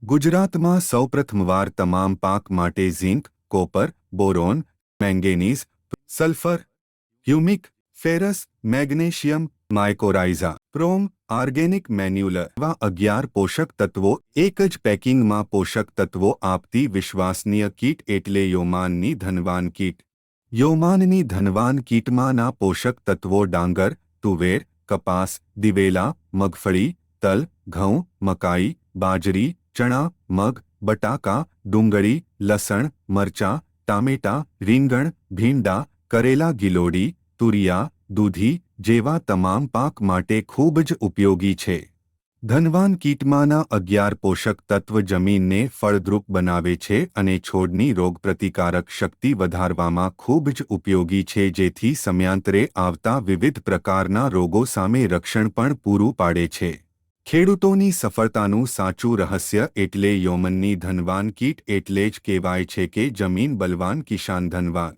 ગુજરાતમાં સૌપ્રથમવાર તમામ પાક માટે zinc, copper, boron, manganese, sulphur, humic, ferrous, magnesium, mycorrhiza, chrome, organic મેન્યુલર એવા 11 પોષક તત્વો એક જ પેકિંગમાં પોષક તત્વો આપતી વિશ્વાસનીય કીટ એટલે યોમાનની ધનવાન કીટ. યોમાનની ધનવાન કીટમાંના પોષક તત્વો ડાંગર, તુવેર, કપાસ, દિવેલા, મગફળી, તલ, ઘઉં, મકાઈ, બાજરી, ચણા, મગ, બટાકા, ડુંગળી, લસણ, મરચાં, ટામેટાં, રીંગણ, ભીંડા, કરેલા, ગિલોડી, તુરિયા, દૂધી જેવા તમામ પાક માટે ખૂબ જ ઉપયોગી છે. ધનવાન કીટમાંના 11 પોષક તત્વ જમીનને ફળદ્રુપ બનાવે છે અને છોડની રોગપ્રતિકારક શક્તિ વધારવામાં ખૂબ જ ઉપયોગી છે, જેથી સમયાંતરે આવતા વિવિધ પ્રકારના રોગો સામે રક્ષણ પણ પૂરું પાડે છે. ખેડૂતોની સફળતાનું સાચું રહસ્ય એટલે યોમનની ધનવાન કીટ. એટલે જ કહેવાય છે કે જમીન બલવાન કિસાન ધનવાન.